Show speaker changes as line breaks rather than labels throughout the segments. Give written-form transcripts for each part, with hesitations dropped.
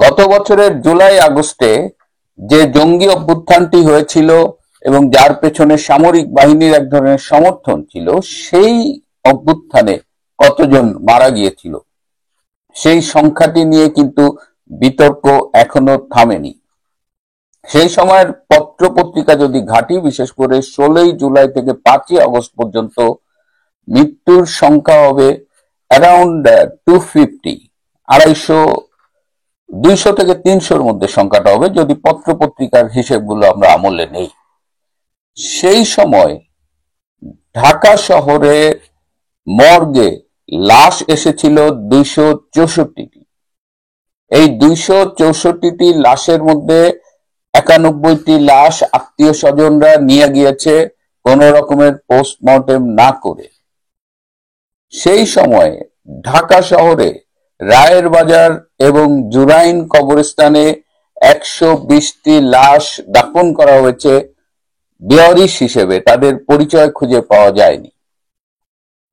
গত বছরের জুলাই আগস্টে যে জঙ্গি অভ্যুত্থানটি হয়েছিল এবং যার পেছনে সামরিক বাহিনীর এক ধরনের সমর্থন ছিল, সেই অভ্যুত্থানে কতজন মারা গিয়েছিল সেই সংখ্যাটি নিয়ে কিন্তু বিতর্ক এখনো থামেনি। সেই সময়ের পত্র পত্রিকা যদি ঘাঁটি, বিশেষ করে 16 জুলাই থেকে 5 আগস্ট পর্যন্ত মৃত্যুর সংখ্যা হবে অ্যারাউন্ড 250, 200 থেকে 300-র মধ্যে সংখ্যাটা হবে, যদি পত্র পত্রিকার হিসেবগুলো আমরা আমলে নেই। সেই সময় ঢাকা শহরে মর্গে লাশ এসেছিল 264টি। এই 264টি লাশের মধ্যে 91টি লাশ আত্মীয় স্বজনরা নিয়ে গিয়েছে কোন রকমের পোস্টমর্টেম না করে। সেই সময় ঢাকা শহরে রায়ের বাজার এবং জুরাইন কবরস্থানে 120টি লাশ দাফন করা হয়েছে বেওয়ারিশ হিসেবে, তাদের পরিচয় খুঁজে পাওয়া যায়নি।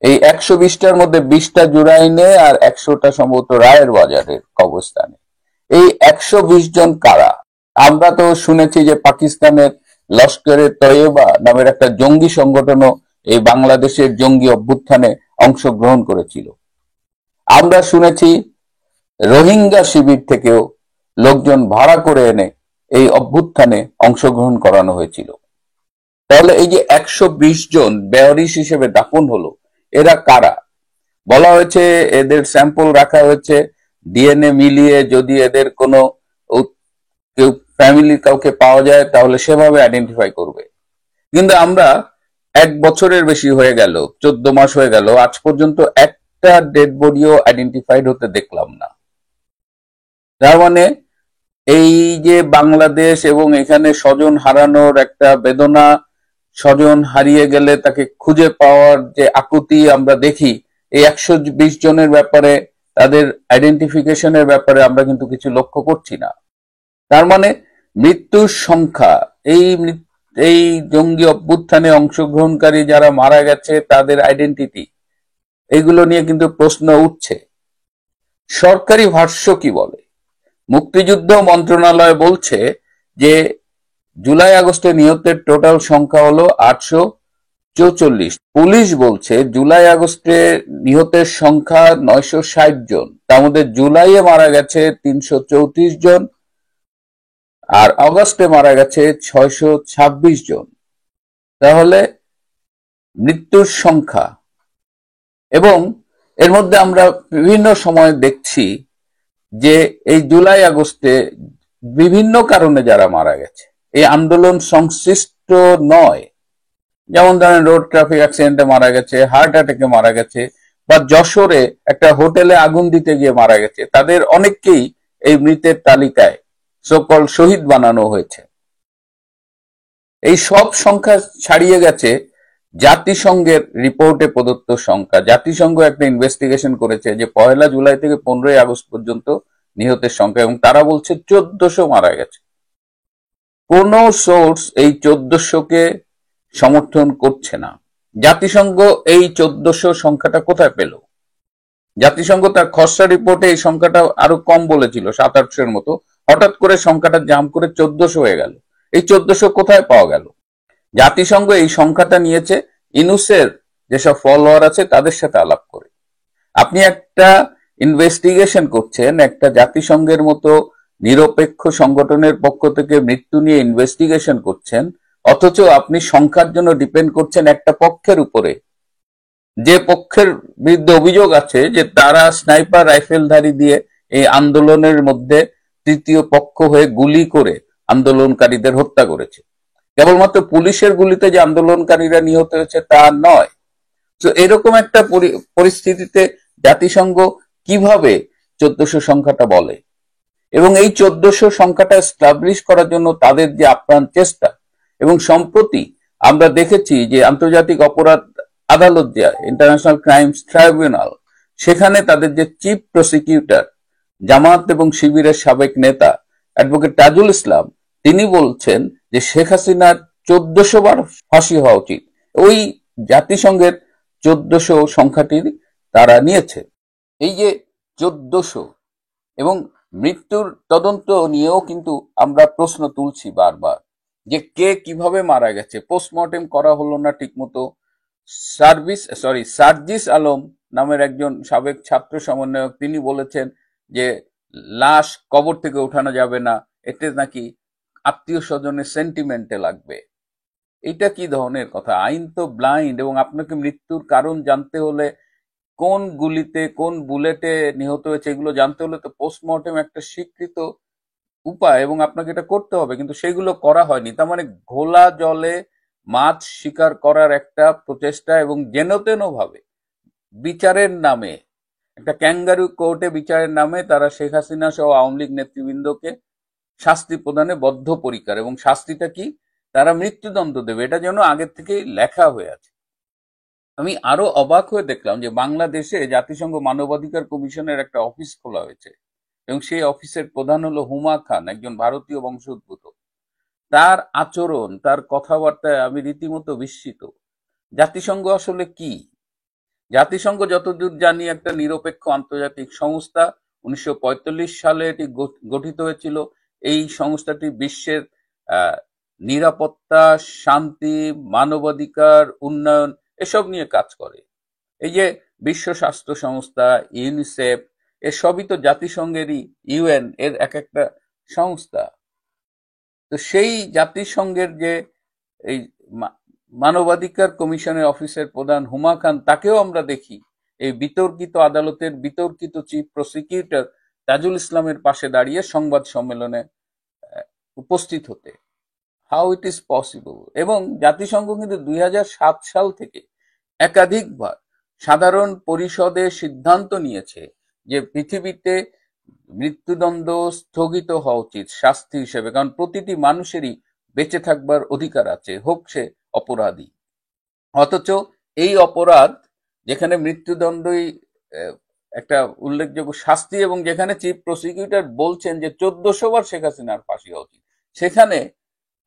এই 120টার মধ্যে 20টা জুরাইনে আর 100টা সম্ভবত রায়ের বাজারের কবরস্থানে। এই 120 জন কারা? আমরা তো শুনেছি যে পাকিস্তানের লস্করে তৈয়বা নামের একটা জঙ্গি সংগঠনও এই বাংলাদেশের জঙ্গি অভ্যুত্থানে অংশগ্রহণ করেছিল। আমরা শুনেছি রোহিঙ্গা শিবির থেকেও লোকজন ভাড়া করে এনে এই অভ্যুত্থানে অংশগ্রহণ করানো হয়েছিল। তাহলে এই যে 120 জন বেওয়ারিশ হিসেবে দাফন হলো, এরা কারা? বলা হয়েছে এদের স্যাম্পল রাখা হয়েছে, ডিএনএ মিলিয়ে যদি এদের কোনো কেউ ফ্যামিলির কাউকে পাওয়া যায় তাহলে সেভাবে আইডেন্টিফাই করবে। কিন্তু আমরা 1 বছরের বেশি হয়ে গেল, 14 মাস হয়ে গেল, আজ পর্যন্ত একটা ডেড বডিও আইডেন্টিফাইড হতে দেখলাম না। তার মানে এই যে বাংলাদেশ এবং এখানে স্বজন হারানোর একটা বেদনা, স্বজন হারিয়ে গেলে তাকে খুঁজে পাওয়ার যে আকুতি আমরা দেখি, এই 120 জনের ব্যাপারে, তাদের আইডেন্টিফিকেশনের ব্যাপারে আমরা কিন্তু কিছু লক্ষ্য করছি না। তার মানে মৃত্যুর সংখ্যা, এই জঙ্গি অভ্যুত্থানে অংশগ্রহণকারী যারা মারা গেছে তাদের আইডেন্টিটি, এগুলো নিয়ে কিন্তু প্রশ্ন উঠছে। সরকারি ভাষ্য কি বলে? মুক্তিযুদ্ধ মন্ত্রণালয় বলছে যে জুলাই আগস্টে নিহতের টোটাল সংখ্যা হলো 844। পুলিশ বলছে জুলাই আগস্টে নিহতের সংখ্যা 960 জন, তার মধ্যে জুলাইয়ে মারা গেছে 334 জন আর আগস্টে মারা গেছে 626 জন। তাহলে মৃত্যুর সংখ্যা, এবং এর মধ্যে আমরা বিভিন্ন সময় দেখছি যে এই জুলাই আগস্টে বিভিন্ন কারণে যারা মারা গেছে, এই আন্দোলন সংশ্লিষ্ট নয়, যেমন ধরেন রোড ট্রাফিক অ্যাক্সিডেন্টে মারা গেছে, হার্ট অ্যাটাকে মারা গেছে, বা যশোরে একটা হোটেলে আগুন দিতে গিয়ে মারা গেছে, তাদের অনেককেই এই মৃতের তালিকায় সকল শহীদ বানানো হয়েছে। এই সব সংখ্যা ছাড়িয়ে গেছে জাতিসংঘের রিপোর্টে প্রদত্ত সংখ্যা। জাতিসংঘ একটা ইনভেস্টিগেশন করেছে যে 1 জুলাই থেকে 15 আগস্ট পর্যন্ত নিহতের সংখ্যা, এবং তারা বলছে 1400 মারা গেছে। কোন সোর্স এই 1400-কে সমর্থন করছে না। জাতিসংঘ এই 1400 সংখ্যাটা কোথায় পেল? জাতিসংঘ তার খসড়া রিপোর্টে এই সংখ্যাটা আরো কম বলেছিল, 700-800-এর মতো। হঠাৎ করে সংখ্যাটা জাম্প করে 1400 হয়ে গেল। এই 1400 কোথায় পাওয়া গেল? জাতিসংঘ এই সংখ্যাটা নিয়েছে ইনুসের যেসব ফলোয়ার আছে তাদের সাথে আলাপ করে। আপনি একটা ইনভেস্টিগেশন করছেন, একটা জাতিসংঘের মতো নিরপেক্ষ সংগঠনের পক্ষ থেকে মৃত্যু নিয়ে ইনভেস্টিগেশন করছেন, অথচ আপনি সংখ্যার জন্য ডিপেন্ড করছেন একটা পক্ষের উপরে, যে পক্ষের বিরুদ্ধে অভিযোগ আছে যে তারা স্নাইপার রাইফেলধারী দিয়ে এই আন্দোলনের মধ্যে তৃতীয় পক্ষ হয়ে গুলি করে আন্দোলনকারীদের হত্যা করেছে। কেবলমাত্র পুলিশের গুলিতে যে আন্দোলনকারীরা নিহত হয়েছে তা নয়। তো এরকম একটা পরিস্থিতিতে জাতিসংঘ কিভাবে 1400 সংখ্যাটা বলে? এবং এই 1400 সংখ্যাটা এস্টাবলিশ করার জন্য তাদের যে আপ্রাণ চেষ্টা, এবং সম্প্রতি আমরা দেখেছি যে আন্তর্জাতিক অপরাধ আদালত, যে ইন্টারন্যাশনাল ক্রাইমস ট্রাইব্যুনাল, সেখানে তাদের যে চিফ প্রসিকিউটর, জামাত এবং শিবিরের সাবেক নেতা অ্যাডভোকেট তাজুল ইসলাম, তিনি বলছেন যে শেখ হাসিনার 1400 বার ফাঁসি হওয়া উচিত। ওই জাতিসংঘের 1400 সংখ্যাটি তারা নিয়েছে। এই যে 1400, এবং মৃত্যুর তদন্ত নিয়েও কিন্তু আমরা প্রশ্ন তুলছি বারবার, যে কে কিভাবে মারা গেছে। পোস্টমর্টেম করা হলো না ঠিক মতো। সার্জিস আলম নামের একজন সাবেক ছাত্র সমন্বয়ক, তিনি বলেছেন যে লাশ কবর থেকে উঠানো যাবে না, এতে নাকি আত্মীয় স্বজনের সেন্টিমেন্টে লাগবে। এটা কি ধরনের কথা? আইন তো ব্লাইন্ড, এবং আপনাকে মৃত্যুর কারণ জানতে হলে, কোন গুলিতে কোন বুলেটে নিহত হয়েছে এগুলো জানতে হলে তো পোস্টমর্টেম একটা স্বীকৃত উপায়, এবং আপনাকে এটা করতে হবে, কিন্তু সেগুলো করা হয়নি। তার মানে ঘোলা জলে মাছ শিকার করার একটা প্রচেষ্টা, এবং যেনতেন ভাবে বিচারের নামে, একটা ক্যাঙ্গারু কোর্টে বিচারের নামে তারা শেখ হাসিনা সহ আওয়ামী লীগ নেতৃবৃন্দকে শাস্তি প্রদানে বদ্ধপরিকর। এবং শাস্তিটা কি? তারা মৃত্যুদণ্ড দেবে, এটা যেন আগের থেকেই লেখা হয়ে আছে। আমি আরো অবাক হয়ে দেখলাম যে বাংলাদেশে জাতিসংঘ মানবাধিকার কমিশনের একটা অফিস খোলা হয়েছে, এবং সেই অফিসের প্রধান হলো হুমা খান, একজন ভারতীয় বংশোদ্ভূত। তার আচরণ, তার কথাবার্তায় আমি রীতিমতো বিস্মিত। জাতিসংঘ আসলে কি? জাতিসংঘ যতদূর জানি একটা নিরপেক্ষ আন্তর্জাতিক সংস্থা। 1945 সালে এটি গঠিত হয়েছিল। এই সংস্থাটি বিশ্বের আহ, নিরাপত্তা, শান্তি, মানবাধিকার, উন্নয়ন এসব নিয়ে কাজ করে। এই যে বিশ্ব স্বাস্থ্য সংস্থা, ইউনিসেফ, এসবই তো জাতিসংঘেরই, ইউএন এর এক একটা সংস্থা। তো সেই জাতিসংঘের যে এই মানবাধিকার কমিশনের অফিসের প্রধান হুমা খান, তাকেও আমরা দেখি এই বিতর্কিত আদালতের বিতর্কিত চিফ প্রসিকিউটর তাজুল ইসলামের পাশে দাঁড়িয়ে সংবাদ সম্মেলনে উপস্থিত হতে। How it is possible? এবং জাতিসংঘ কিন্তু 2007 সাল থেকে একাধিকবার সাধারণ পরিষদে সিদ্ধান্ত নিয়েছে যে পৃথিবীতে মৃত্যুদণ্ড স্থগিত হওয়া উচিত শাস্তি হিসেবে, কারণ প্রতিটি মানুষেরই বেঁচে থাকবার অধিকার আছে, হোক সে অপরাধী। অথচ এই অপরাধ, যেখানে মৃত্যুদণ্ডই একটা উল্লেখযোগ্য শাস্তি, এবং যেখানে চিফ প্রসিকিউটর বলছেন যে 1400 বার শেখ হাসিনার ফাঁসি হওয়া উচিত, সেখানে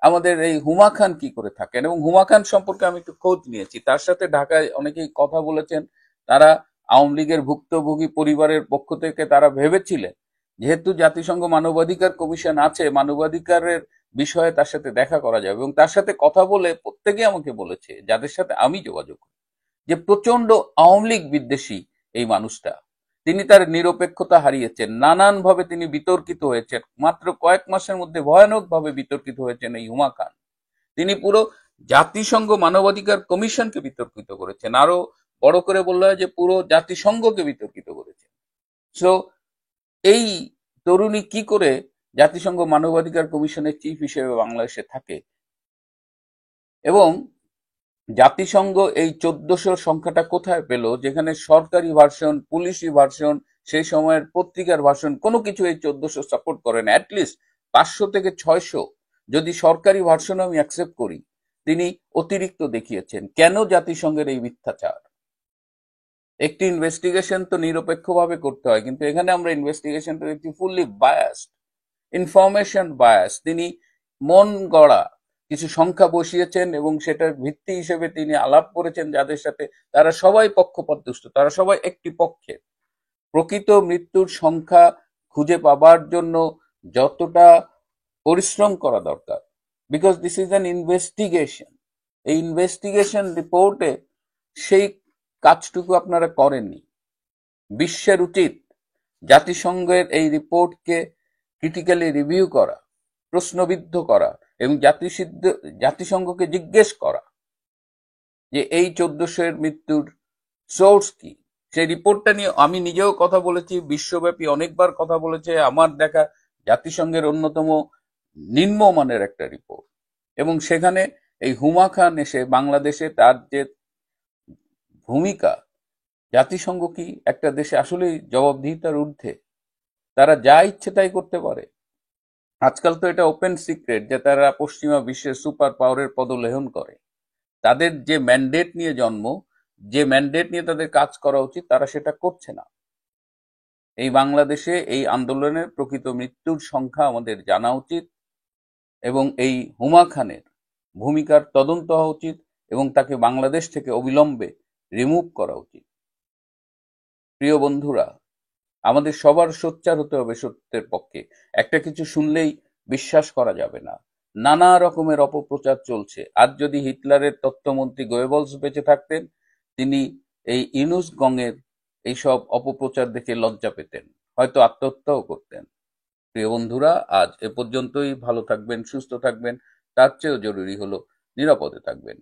আমাদের এই হুমা খান কি করে থাকেন? এবং হুমা খান সম্পর্কে আমি একটু খোঁজ নিয়েছি, তার সাথে ঢাকায় অনেকেই কথা বলেছেন। তারা আওয়ামী লীগের ভুক্তভোগী পরিবারের পক্ষ থেকে তারা ভেবেছিলেন, যেহেতু জাতিসংঘ মানবাধিকার কমিশন আছে, মানবাধিকারের বিষয়ে তার সাথে দেখা করা যাবে। এবং তার সাথে কথা বলে প্রত্যেকেই আমাকে বলেছে, যাদের সাথে আমি যোগাযোগ করি, যে প্রচন্ড আওয়ামী লীগ বিদ্বেষী এই মানুষটা। তিনি তার নিরপেক্ষতা হারিয়েছেন, নানানভাবে তিনি বিতর্কিত হয়েছেন। মাত্র কয়েক মাসের মধ্যে ভয়ানকভাবে বিতর্কিত হয়েছেন এই হুমা খান। তিনি পুরো জাতিসংঘ মানবাধিকার কমিশনকে বিতর্কিত করেছেন, আরো বড় করে বললে হয় যে পুরো জাতিসংঘকে বিতর্কিত করেছেন। সো এই তরুণী কি করে জাতিসংঘ মানবাধিকার কমিশনের চিফ হিসেবে বাংলাদেশে থাকে? এবং জাতিসংঘ এই 1400 সংখ্যাটা কোথায় পেল, যেখানে সরকারি ভার্সন, পুলিশি ভার্সন, সেই সময়ের পত্রিকার ভার্সন, কোনো কিছু এই 1400 সাপোর্ট করে না। অ্যাটলিস্ট 500 থেকে 600 যদি সরকারি ভার্সন আমি অ্যাকসেপ্ট করি, তিনি অতিরিক্ত দেখিয়েছেন। কেন জাতিসংঘের এই মিথ্যাচার? একটি ইনভেস্টিগেশন তো নিরপেক্ষভাবে করতে হয়, কিন্তু এখানে আমরা ইনভেস্টিগেশনটা দেখছি ফুললি বায়াসড, ইনফরমেশন বায়াস। তিনি মন গড়া কিছু সংখ্যা বসিয়েছেন, এবং সেটার ভিত্তি হিসেবে তিনি আলাপ করেছেন যাদের সাথে, তারা সবাই পক্ষপাতদুষ্ট, তারা সবাই একটি পক্ষের। প্রকৃত মৃত্যুর সংখ্যা খুঁজে পাবার জন্য যতটা পরিশ্রম করা দরকার, because this is an investigation, এই ইনভেস্টিগেশন রিপোর্টে সেই কাজটুকু আপনারা করেননি। বিশ্বের উচিত জাতিসংঘের এই রিপোর্টকে ক্রিটিক্যালি রিভিউ করা, প্রশ্নবিদ্ধ করা, এবং জাতিসংঘকে জিজ্ঞেস করা যে এই 1400 মৃত্যুর সোর্স কি। সেই রিপোর্টটা নিয়ে আমি নিজেও কথা বলেছি, বিশ্বব্যাপী অনেকবার কথা বলেছে। আমার দেখা জাতিসংঘের অন্যতম নিম্নমানের একটা রিপোর্ট, এবং সেখানে এই হুমা খান এসে বাংলাদেশে তার যে ভূমিকা, জাতিসংঘ কি একটা দেশে আসলেই জবাবদিহিতার ঊর্ধ্বে? তারা যা ইচ্ছে তাই করতে পারে। আজকাল তো এটা ওপেন সিক্রেট যে তারা পশ্চিমা বিশ্বের সুপার পাওয়ারের পদলেহন করে। তাদের যে ম্যান্ডেট নিয়ে জন্ম, যে ম্যান্ডেট নিয়ে তাদের কাজ করা উচিত, তারা সেটা করছে না। এই বাংলাদেশে এই আন্দোলনের প্রকৃত মৃত্যুর সংখ্যা আমাদের জানা উচিত, এবং এই হুমা খানের ভূমিকার তদন্ত হওয়া উচিত, এবং তাকে বাংলাদেশ থেকে অবিলম্বে রিমুভ করা উচিত। প্রিয় বন্ধুরা, আমাদের সবার সোচ্চার হতে হবে সত্যের পক্ষে। একটা কিছু শুনলেই বিশ্বাস করা যাবে না। নানা রকমের অপপ্রচার চলছে। আজ যদি হিটলারের তথ্যমন্ত্রী গোয়েবলস বেঁচে থাকতেন, তিনি এই ইনুস গঙের এইসব অপপ্রচার দেখে লজ্জা পেতেন, হয়তো আত্মহত্যাও করতেন। প্রিয় বন্ধুরা, আজ এ পর্যন্তই। ভালো থাকবেন, সুস্থ থাকবেন, তার চেয়েও জরুরি হলো নিরাপদে থাকবেন।